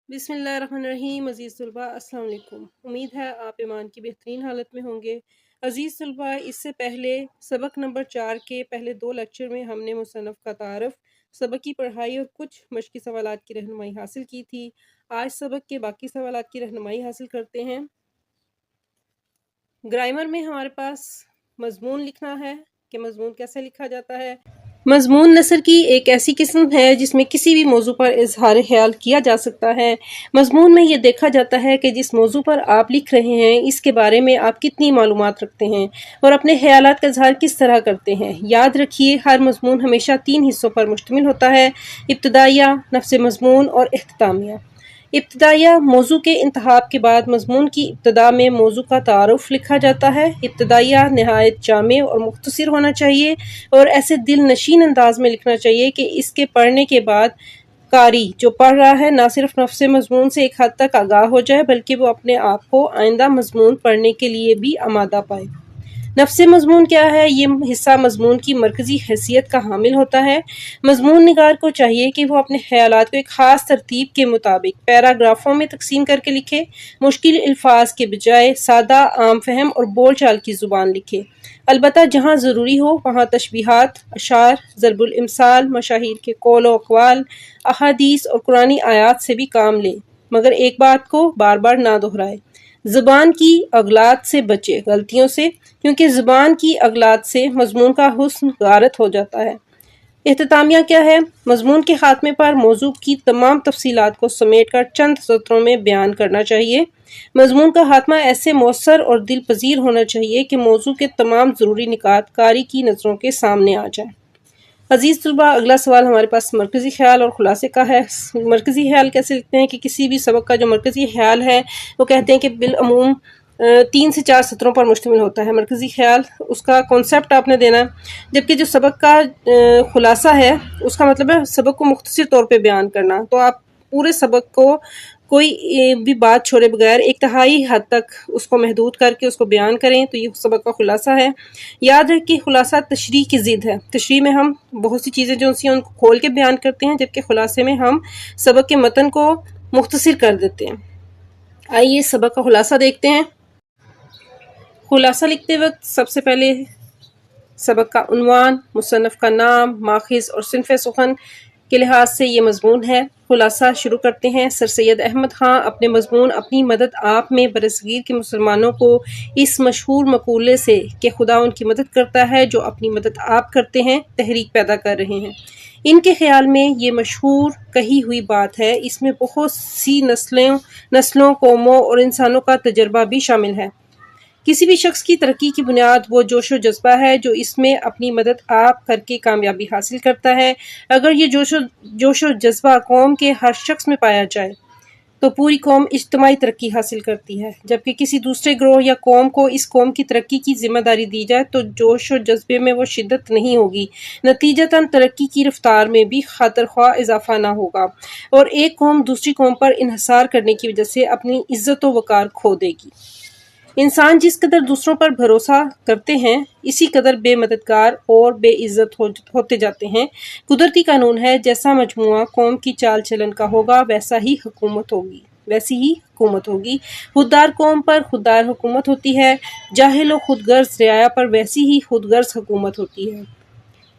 بسم اللہ الرحمن الرحیم۔ عزیز طلباء السلام علیکم۔ امید ہے آپ ایمان کی بہترین حالت میں ہوں گے۔ عزیز طلباء، اس سے پہلے سبق نمبر 4 کے پہلے 2 لیکچر میں ہم نے مصنف کا تعارف، سبق کی پڑھائی اور کچھ مشقی سوالات کی رہنمائی حاصل کی تھی۔ آج سبق کے باقی سوالات کی رہنمائی حاصل کرتے ہیں۔ گرامر میں ہمارے پاس مضمون لکھنا ہے کہ مضمون کیسے لکھا جاتا ہے۔ مضمون نثر کی ایک ایسی قسم ہے جس میں کسی بھی موضوع پر اظہار خیال کیا جا سکتا ہے۔ مضمون میں یہ دیکھا جاتا ہے کہ جس موضوع پر آپ لکھ رہے ہیں اس کے بارے میں آپ کتنی معلومات رکھتے ہیں اور اپنے خیالات کا اظہار کس طرح کرتے ہیں۔ یاد رکھیے، ہر مضمون ہمیشہ 3 حصوں پر مشتمل ہوتا ہے: ابتدائیہ، نفس مضمون اور اختتامیہ۔ ابتدائیہ موضوع کے انتخاب کے بعد مضمون کی ابتدا میں موضوع کا تعارف لکھا جاتا ہے۔ ابتدائیہ نہایت جامع اور مختصر ہونا چاہیے اور ایسے دل نشین انداز میں لکھنا چاہیے کہ اس کے پڑھنے کے بعد قاری جو پڑھ رہا ہے نہ صرف نفس مضمون سے ایک حد تک آگاہ ہو جائے بلکہ وہ اپنے آپ کو آئندہ مضمون پڑھنے کے لیے بھی آمادہ پائے۔ نفس مضمون کیا ہے؟ یہ حصہ مضمون کی مرکزی حیثیت کا حامل ہوتا ہے۔ مضمون نگار کو چاہیے کہ وہ اپنے خیالات کو ایک خاص ترتیب کے مطابق پیراگرافوں میں تقسیم کر کے لکھے، مشکل الفاظ کے بجائے سادہ، عام فہم اور بول چال کی زبان لکھے۔ البتہ جہاں ضروری ہو وہاں تشبیہات، اشعار، ضرب الامثال، مشاہیر کے قول و اقوال، احادیث اور قرآنی آیات سے بھی کام لے، مگر ایک بات کو بار بار نہ دہرائے: زبان کی اغلاط سے بچے، غلطیوں سے، کیونکہ زبان کی اغلاط سے مضمون کا حسن غارت ہو جاتا ہے۔ اختتامیہ کیا ہے؟ مضمون کے خاتمے پر موضوع کی تمام تفصیلات کو سمیٹ کر چند سطروں میں بیان کرنا چاہیے۔ مضمون کا خاتمہ ایسے مؤثر اور دل پذیر ہونا چاہیے کہ موضوع کے تمام ضروری نکات قاری کی نظروں کے سامنے آ جائیں۔ عزیز طلباء، اگلا سوال ہمارے پاس مرکزی خیال اور خلاصے کا ہے۔ مرکزی خیال کیسے لکھتے ہیں کہ کسی بھی سبق کا جو مرکزی خیال ہے وہ کہتے ہیں کہ بالعموم 3 سے 4 سطروں پر مشتمل ہوتا ہے۔ مرکزی خیال، اس کا کانسیپٹ آپ نے دینا ہے، جبکہ جو سبق کا خلاصہ ہے اس کا مطلب ہے سبق کو مختصر طور پہ بیان کرنا۔ تو آپ پورے سبق کو کوئی بھی بات چھوڑے بغیر ایک تہائی حد تک اس کو محدود کر کے اس کو بیان کریں، تو یہ سبق کا خلاصہ ہے۔ یاد رکھیں، خلاصہ تشریح کی ضد ہے۔ تشریح میں ہم بہت سی چیزیں جو ہیں ان کو کھول کے بیان کرتے ہیں، جبکہ خلاصے میں ہم سبق کے متن کو مختصر کر دیتے ہیں۔ آئیے سبق کا خلاصہ دیکھتے ہیں۔ خلاصہ لکھتے وقت سب سے پہلے سبق کا عنوان، مصنف کا نام، ماخذ اور صنف سخن کے لحاظ سے یہ مضمون ہے۔ خلاصہ شروع کرتے ہیں۔ سر سید احمد خان اپنے مضمون اپنی مدد آپ میں برصغیر کے مسلمانوں کو اس مشہور مقولے سے کہ خدا ان کی مدد کرتا ہے جو اپنی مدد آپ کرتے ہیں تحریک پیدا کر رہے ہیں۔ ان کے خیال میں یہ مشہور کہی ہوئی بات ہے، اس میں بہت سی نسلوں، قوموں اور انسانوں کا تجربہ بھی شامل ہے۔ کسی بھی شخص کی ترقی کی بنیاد وہ جوش و جذبہ ہے جو اس میں اپنی مدد آپ کر کے کامیابی حاصل کرتا ہے۔ اگر یہ جوش و جذبہ قوم کے ہر شخص میں پایا جائے تو پوری قوم اجتماعی ترقی حاصل کرتی ہے، جبکہ کسی دوسرے گروہ یا قوم کو اس قوم کی ترقی کی ذمہ داری دی جائے تو جوش و جذبے میں وہ شدت نہیں ہوگی، نتیجتاً ترقی کی رفتار میں بھی خاطر خواہ اضافہ نہ ہوگا اور ایک قوم دوسری قوم پر انحصار کرنے کی وجہ سے اپنی عزت و وقار کھو دے گی۔ انسان جس قدر دوسروں پر بھروسہ کرتے ہیں اسی قدر بے مددگار اور بے عزت ہوتے جاتے ہیں۔ قدرتی قانون ہے، جیسا مجموعہ قوم کی چال چلن کا ہوگا ویسی ہی حکومت ہوگی۔ خوددار قوم پر خوددار حکومت ہوتی ہے، جاہل و خود غرض رعایا پر ویسی ہی خود غرض حکومت ہوتی ہے۔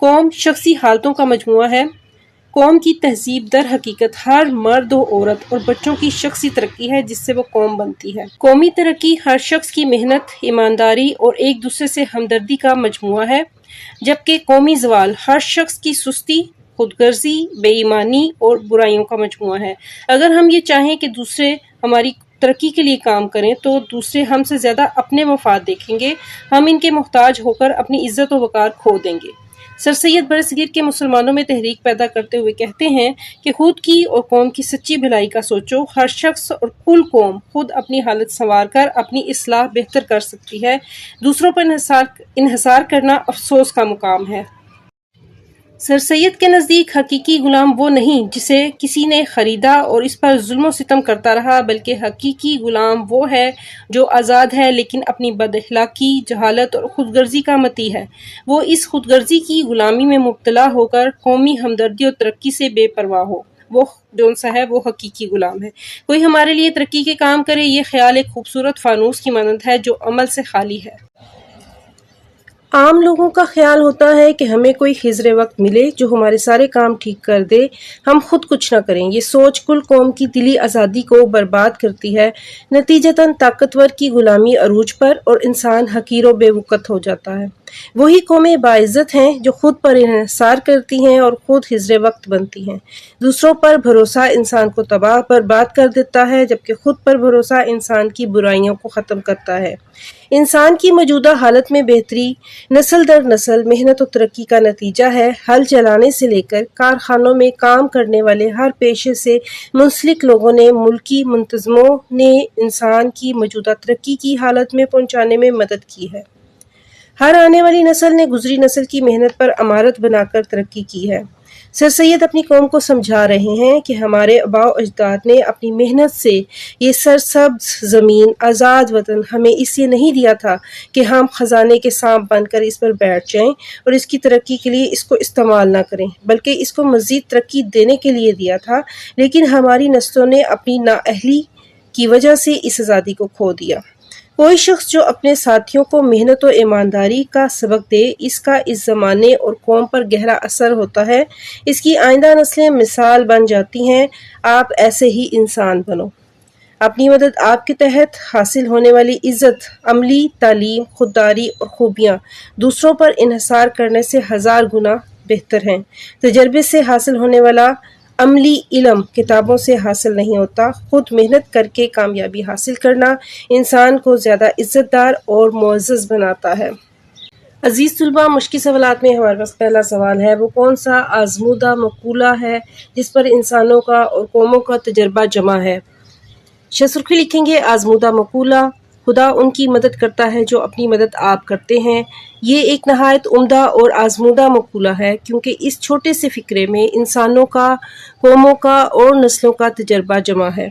قوم شخصی حالتوں کا مجموعہ ہے۔ قوم کی تہذیب در حقیقت ہر مرد و عورت اور بچوں کی شخصی ترقی ہے جس سے وہ قوم بنتی ہے۔ قومی ترقی ہر شخص کی محنت، ایمانداری اور ایک دوسرے سے ہمدردی کا مجموعہ ہے، جبکہ قومی زوال ہر شخص کی سستی، خود غرضی، بے ایمانی اور برائیوں کا مجموعہ ہے۔ اگر ہم یہ چاہیں کہ دوسرے ہماری ترقی کے لیے کام کریں تو دوسرے ہم سے زیادہ اپنے مفاد دیکھیں گے، ہم ان کے محتاج ہو کر اپنی عزت و وقار کھو دیں گے۔ سر سید برصغیر کے مسلمانوں میں تحریک پیدا کرتے ہوئے کہتے ہیں کہ خود کی اور قوم کی سچی بھلائی کا سوچو، ہر شخص اور کل قوم خود اپنی حالت سنوار کر اپنی اصلاح بہتر کر سکتی ہے، دوسروں پر انحصار کرنا افسوس کا مقام ہے۔ سر سید کے نزدیک حقیقی غلام وہ نہیں جسے کسی نے خریدا اور اس پر ظلم و ستم کرتا رہا، بلکہ حقیقی غلام وہ ہے جو آزاد ہے لیکن اپنی بد اخلاقی، جہالت اور خود غرضی کا مطیع ہے۔ وہ اس خود غرضی کی غلامی میں مبتلا ہو کر قومی ہمدردی اور ترقی سے بے پرواہ ہو۔ وہ جون سا ہے وہ حقیقی غلام ہے۔ کوئی ہمارے لیے ترقی کے کام کرے، یہ خیال ایک خوبصورت فانوس کی مانند ہے جو عمل سے خالی ہے۔ عام لوگوں کا خیال ہوتا ہے کہ ہمیں کوئی خضر وقت ملے جو ہمارے سارے کام ٹھیک کر دے، ہم خود کچھ نہ کریں۔ یہ سوچ کل قوم کی دلی آزادی کو برباد کرتی ہے۔ نتیجتاً طاقتور کی غلامی عروج پر اور انسان حقیر و بے وقت ہو جاتا ہے۔ وہی قومیں باعزت ہیں جو خود پر انحصار کرتی ہیں اور خود خضر وقت بنتی ہیں۔ دوسروں پر بھروسہ انسان کو تباہ برباد کر دیتا ہے، جبکہ خود پر بھروسہ انسان کی برائیوں کو ختم کرتا ہے۔ انسان کی موجودہ حالت میں بہتری نسل در نسل محنت و ترقی کا نتیجہ ہے۔ ہل چلانے سے لے کر کارخانوں میں کام کرنے والے ہر پیشے سے منسلک لوگوں نے، ملکی منتظموں نے انسان کی موجودہ ترقی کی حالت میں پہنچانے میں مدد کی ہے۔ ہر آنے والی نسل نے گزری نسل کی محنت پر عمارت بنا کر ترقی کی ہے۔ سر سید اپنی قوم کو سمجھا رہے ہیں کہ ہمارے آباء و اجداد نے اپنی محنت سے یہ سرسبز زمین، آزاد وطن ہمیں اس لیے نہیں دیا تھا کہ ہم خزانے کے سانپ بن کر اس پر بیٹھ جائیں اور اس کی ترقی کے لیے اس کو استعمال نہ کریں، بلکہ اس کو مزید ترقی دینے کے لیے دیا تھا، لیکن ہماری نسلوں نے اپنی نااہلی کی وجہ سے اس آزادی کو کھو دیا۔ کوئی شخص جو اپنے ساتھیوں کو محنت و ایمانداری کا سبق دے، اس کا اس زمانے اور قوم پر گہرا اثر ہوتا ہے، اس کی آئندہ نسلیں مثال بن جاتی ہیں۔ آپ ایسے ہی انسان بنو۔ اپنی مدد آپ کے تحت حاصل ہونے والی عزت، عملی تعلیم، خودداری اور خوبیاں دوسروں پر انحصار کرنے سے 1000 گنا بہتر ہیں۔ تجربے سے حاصل ہونے والا عملی علم کتابوں سے حاصل نہیں ہوتا۔ خود محنت کر کے کامیابی حاصل کرنا انسان کو زیادہ عزت دار اور معزز بناتا ہے۔ عزیز طلباء، مشکل سوالات میں ہمارے پاس پہلا سوال ہے، وہ کون سا آزمودہ مقولہ ہے جس پر انسانوں کا اور قوموں کا تجربہ جمع ہے؟ شاہ سرخی لکھیں گے آزمودہ مقولہ: خدا ان کی مدد کرتا ہے جو اپنی مدد آپ کرتے ہیں۔ یہ ایک نہایت عمدہ اور آزمودہ مقولہ ہے، کیونکہ اس چھوٹے سے فقرے میں انسانوں کا، قوموں کا اور نسلوں کا تجربہ جمع ہے۔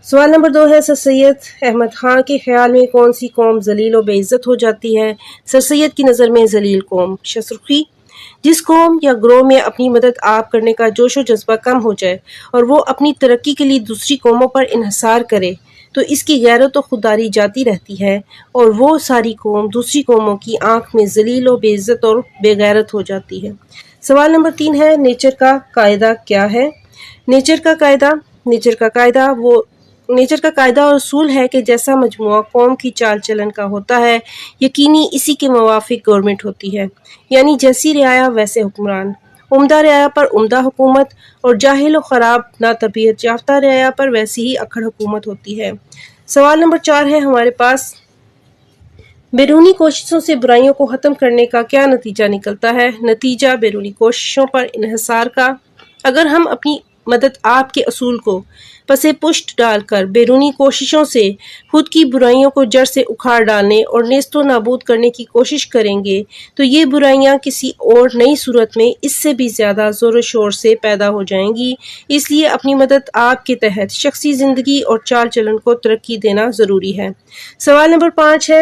سوال نمبر 2 ہے، سر سید احمد خان کے خیال میں کون سی قوم ذلیل و بے عزت ہو جاتی ہے؟ سر سید کی نظر میں ذلیل قوم۔ شاہ سرخی: جس قوم یا گروہ میں اپنی مدد آپ کرنے کا جوش و جذبہ کم ہو جائے اور وہ اپنی ترقی کے لیے دوسری قوموں پر انحصار کرے تو اس کی غیرت و خودداری جاتی رہتی ہے، اور وہ ساری قوم دوسری قوموں کی آنکھ میں ذلیل و بے عزت اور بے غیرت ہو جاتی ہے۔ سوال نمبر 3 ہے، نیچر کا قاعدہ کیا ہے؟ نیچر کا قاعدہ اور اصول ہے کہ جیسا مجموعہ قوم کی چال چلن کا ہوتا ہے، یقینی اسی کے موافق گورنمنٹ ہوتی ہے، یعنی جیسی رعایا ویسے حکمران۔ عمدہ رعایا پر عمدہ حکومت اور جاہل و خراب ناتربیت یافتہ رعایا پر ویسی ہی اکڑ حکومت ہوتی ہے۔ سوال نمبر 4 ہے ہمارے پاس، بیرونی کوششوں سے برائیوں کو ختم کرنے کا کیا نتیجہ نکلتا ہے؟ نتیجہ بیرونی کوششوں پر انحصار کا۔ اگر ہم اپنی مدد آپ کے اصول کو پسے پشت ڈال کر بیرونی کوششوں سے خود کی برائیوں کو جڑ سے اکھاڑ ڈالنے اور نیست و نابود کرنے کی کوشش کریں گے تو یہ برائیاں کسی اور نئی صورت میں اس سے بھی زیادہ زور و شور سے پیدا ہو جائیں گی۔ اس لیے اپنی مدد آپ کے تحت شخصی زندگی اور چال چلن کو ترقی دینا ضروری ہے۔ سوال نمبر 5 ہے،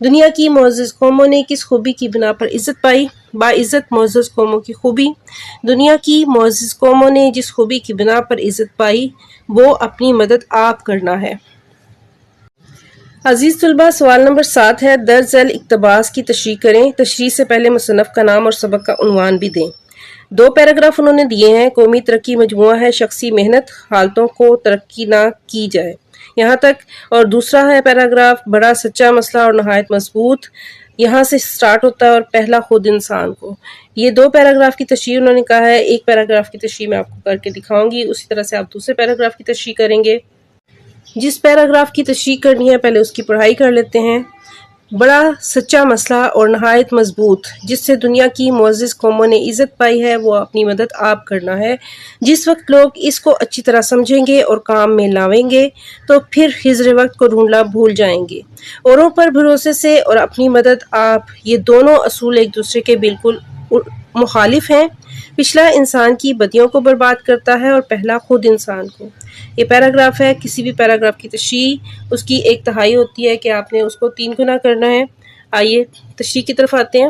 دنیا کی معزز قوموں نے کس خوبی کی بنا پر عزت پائی؟ باعزت معزز قوموں کی خوبی: دنیا کی معزز قوموں نے جس خوبی کی بنا پر عزت پائی وہ اپنی مدد آپ کرنا ہے۔ عزیز طلباء، سوال نمبر 7 ہے، درج ذیل اقتباس کی تشریح کریں۔ تشریح سے پہلے مصنف کا نام اور سبق کا عنوان بھی دیں۔ 2 پیراگراف انہوں نے دیے ہیں۔ قومی ترقی مجموعہ ہے شخصی محنت، حالتوں کو ترقی نہ کی جائے، یہاں تک۔ اور دوسرا ہے پیراگراف بڑا سچا مسئلہ اور نہایت مضبوط، یہاں سے سٹارٹ ہوتا ہے، اور پہلا خود انسان کو۔ یہ 2 پیراگراف کی تشریح انہوں نے کہا ہے۔ ایک پیراگراف کی تشریح میں آپ کو کر کے دکھاؤں گی، اسی طرح سے آپ دوسرے پیراگراف کی تشریح کریں گے۔ جس پیراگراف کی تشریح کرنی ہے پہلے اس کی پڑھائی کر لیتے ہیں۔ بڑا سچا مسئلہ اور نہایت مضبوط، جس سے دنیا کی معزز قوموں نے عزت پائی ہے وہ اپنی مدد آپ کرنا ہے۔ جس وقت لوگ اس کو اچھی طرح سمجھیں گے اور کام میں لاویں گے تو پھر خضر وقت کو ڈھونڈنا بھول جائیں گے۔ اوروں پر بھروسے سے اور اپنی مدد آپ، یہ دونوں اصول ایک دوسرے کے بالکل مخالف ہیں۔ پچھلا انسان کی بدیوں کو برباد کرتا ہے اور پہلا خود انسان کو۔ یہ پیراگراف ہے۔ کسی بھی پیراگراف کی تشریح اس کی 1/3 ہوتی ہے کہ آپ نے اس کو 3 گنا کرنا ہے۔ آئیے تشریح کی طرف آتے ہیں۔